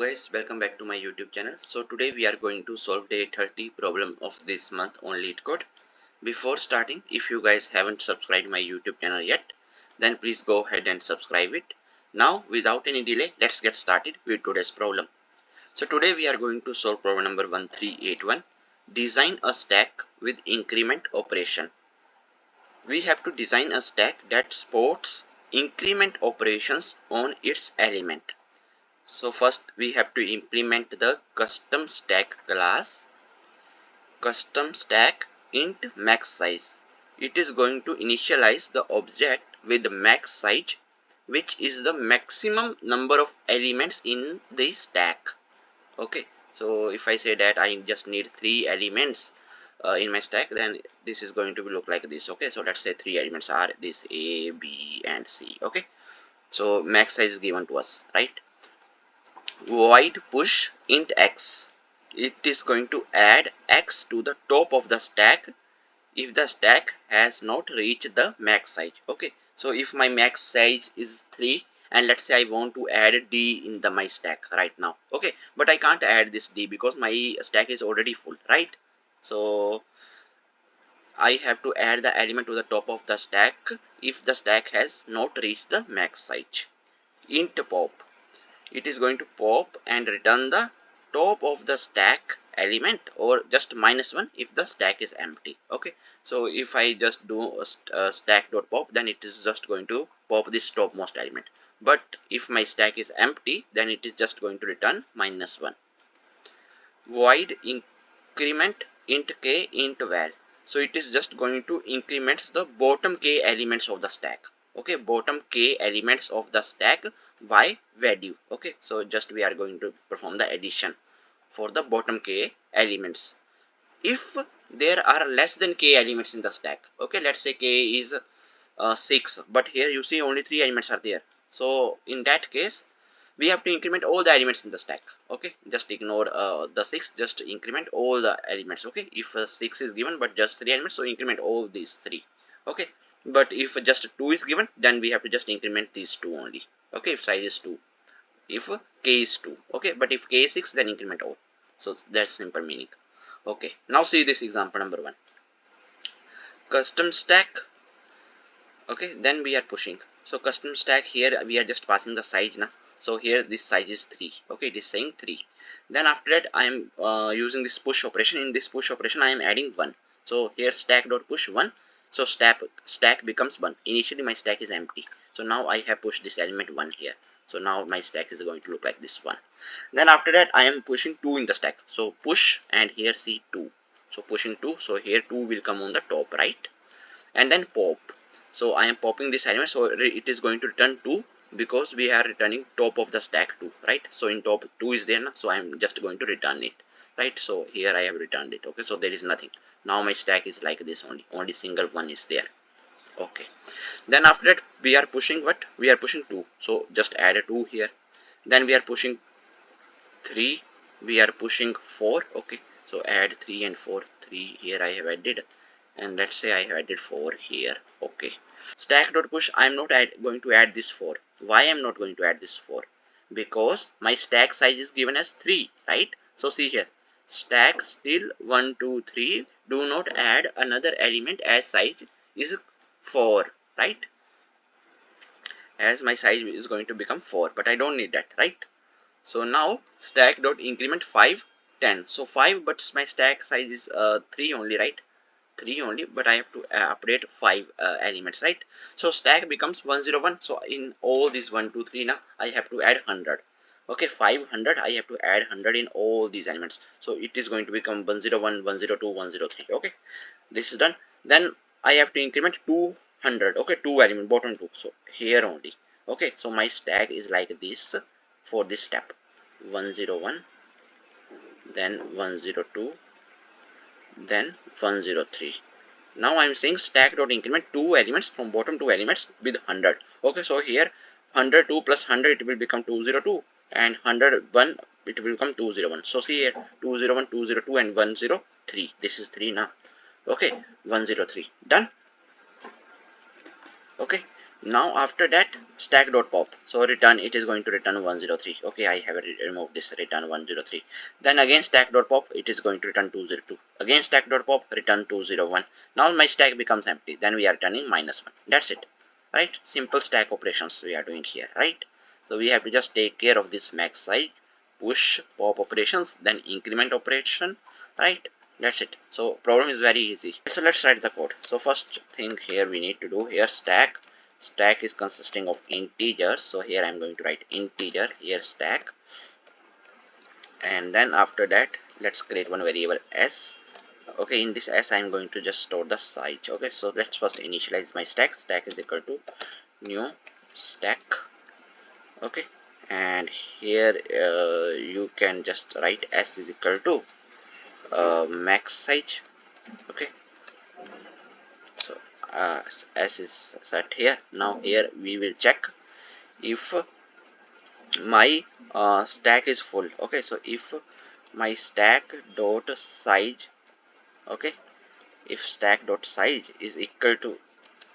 guys, welcome back to my YouTube channel. So today we are going to solve day 30 problem of this month on Leetcode. Before starting, if you guys haven't subscribed my YouTube channel yet, then please go ahead and subscribe it. Now without any delay, let's get started with today's problem. So today we are going to solve problem number 1381. Design a stack with increment operation. We have to design a stack that supports increment operations on its element. So first we have to implement the custom stack class. Custom stack int max size. It is going to initialize the object with the max size, which is the maximum number of elements in the stack. Okay, so if I say that I just need 3 elements in my stack, then this is going to look like this. Okay, so let's say 3 elements are this A, B and C. Okay, so max size is given to us, right? Void push int x. It is going to add x to the top of the stack if the stack has not reached the max size. Okay, so if my max size is 3 and let's say I want to add d in my stack right now, okay, but I can't add this d because my stack is already full, right? So I have to add the element to the top of the stack if the stack has not reached the max size. Int pop. It is going to pop and return the top of the stack element, or just -1 if the stack is empty. Okay, so if I just do a stack.pop, then it is just going to pop this topmost element. But if my stack is empty, then it is just going to return -1. Void increment int k int val. So it is just going to increment the bottom k elements of the stack. Okay, bottom k elements of the stack by value. Okay, so just we are going to perform the addition for the bottom k elements. If there are less than k elements in the stack, okay, let's say k is 6, but here you see only 3 elements are there. So in that case, we have to increment all the elements in the stack. Okay, just ignore the 6, just increment all the elements. Okay, if 6 is given but just 3 elements, so increment all these 3. Okay, but if just 2 is given, then we have to just increment these 2 only. Okay, if size is 2, if k is 2. Okay, but if k is 6, then increment all. So that's simple meaning. Okay, now see this example number 1. Custom stack. Okay, then we are pushing. So custom stack, here we are just passing the size now. So here this size is 3. Okay, it is saying 3. Then after that I am using this push operation. In this push operation I am adding 1. So here stack.push 1. So stack becomes 1. Initially my stack is empty. So now I have pushed this element 1 here. So now my stack is going to look like this 1. Then after that I am pushing 2 in the stack. So push and here see 2. So pushing 2. So here 2 will come on the top, right? And then pop. So I am popping this element. So it is going to return 2 because we are returning top of the stack 2, right? So in top 2 is there now. So I am just going to return it, right? So here I have returned it. Okay, so there is nothing. Now my stack is like this only single 1 is there. Okay, then after that we are pushing what? We are pushing 2. So just add a 2 here. Then we are pushing 3. We are pushing 4. Okay, so add 3 and 4. 3 here I have added, and let's say I have added 4 here. Okay, stack.push, I am not going to add this 4. Why I am not going to add this 4? Because my stack size is given as 3, right? So see here, stack still 1 2 3. Do not add another element as size is 4, right? As my size is going to become 4, but I don't need that, right? So now stack.increment 5 10. So 5, but my stack size is 3 only, right? 3 only, but I have to update 5 elements, right? So stack becomes 101. So in all these 1 2 3 now I have to add 100. Okay, 500, I have to add 100 in all these elements. So it is going to become 101 102 103. Okay, this is done. Then I have to increment 200. Okay, 2 element, bottom 2. So here only. Okay, so my stack is like this for this step. 101, then 102, then 103. Now I am saying stack.increment 2 elements from bottom 2 elements with 100. Okay, so here 102 plus 100 it will become 202, and 101 it will become 201. So see here 201 202 and 103. This is 3 now. Okay, 103 done. Okay, Now after that, stack.pop, so return, it is going to return 103. Okay, I have removed this, return 103. Then again stack.pop, it is going to return 202. Again stack.pop, return 201. Now my stack becomes empty, then we are returning -1. That's it, right? Simple stack operations we are doing here, right? So we have to just take care of this max size, push, pop operations, then increment operation, right? That's it. So problem is very easy. So let's write the code. So first thing here we need to do here, stack is consisting of integers, so here I'm going to write integer here stack, and then after that let's create one variable s. Okay, in this s I'm going to just store the size. Okay, so let's first initialize my stack. Stack is equal to new stack. Okay, and here you can just write s is equal to max size. Okay, so s is set here. Now here we will check if my stack is full. Okay, so if my stack dot size, okay, if stack dot size is equal to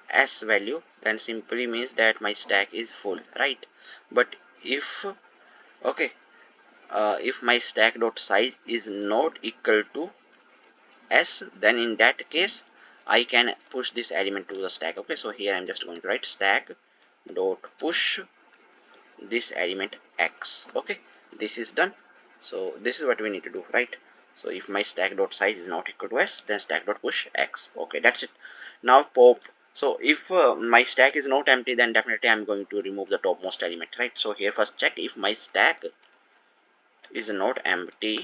s value, then simply means that my stack is full, right? But if, okay, if my stack dot size is not equal to s, then in that case I can push this element to the stack. Okay, so here I'm just going to write stack dot push this element x. Okay, this is done. So this is what we need to do, right? So if my stack dot size is not equal to s, then stack dot push x. Okay, that's it. Now pop. So if my stack is not empty, then definitely I'm going to remove the topmost element, right? So here first check if my stack is not empty.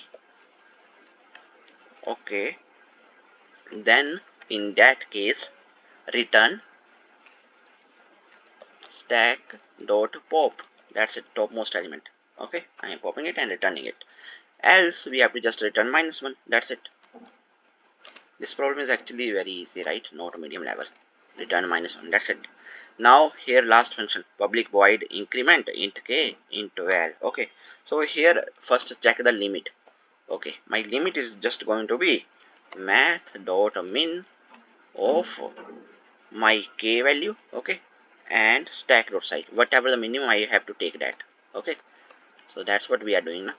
Okay, then in that case return stack dot pop. That's it, topmost element. Okay, I am popping it and returning it. Else we have to just return -1. That's it. This problem is actually very easy, right? Not medium level. Return -1. That's it. Now here last function, public void increment int k int val. Okay, so here first check the limit. Okay, my limit is just going to be math dot min of my k value. Okay, and stack dot size, whatever the minimum I have to take that. Okay, so that's what we are doing now.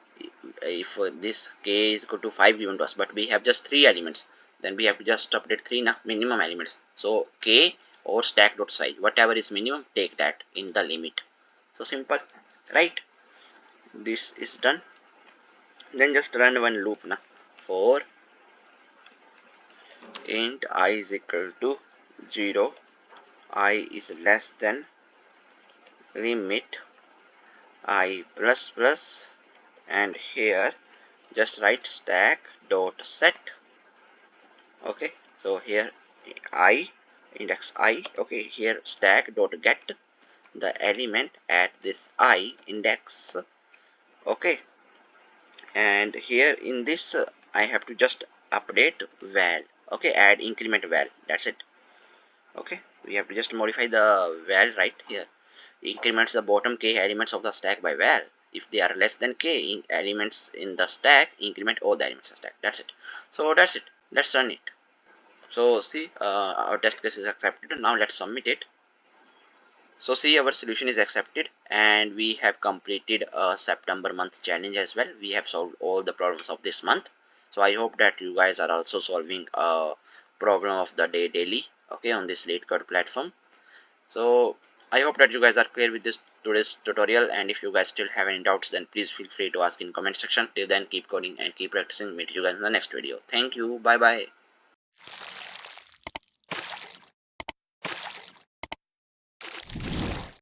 If this k is equal to 5 given to us, but we have just 3 elements, then we have to just update 3 minimum elements. So k or stack dot size, whatever is minimum, take that in the limit. So simple, right? This is done. Then just run one loop now for int I is equal to 0, I is less than limit I plus plus, and here just write stack dot set. Okay, so here I, index I. Okay, here stack dot get the element at this I index. Okay, and here in this I have to just update val. Okay, add increment val. That's it. Okay, we have to just modify the val right here. Increments the bottom k elements of the stack by val. If they are less than k elements in the stack, increment all the elements of the stack. That's it. So that's it. Let's run it. So see, our test case is accepted. Now let's submit it. So see, our solution is accepted, and we have completed a September month challenge as well. We have solved all the problems of this month. So I hope that you guys are also solving a problem of the day daily, okay, on this Leetcode platform. So I hope that you guys are clear with this today's tutorial, and if you guys still have any doubts, then please feel free to ask in comment section. Till then, keep coding and keep practicing. Meet you guys in the next video. Thank you. Bye bye.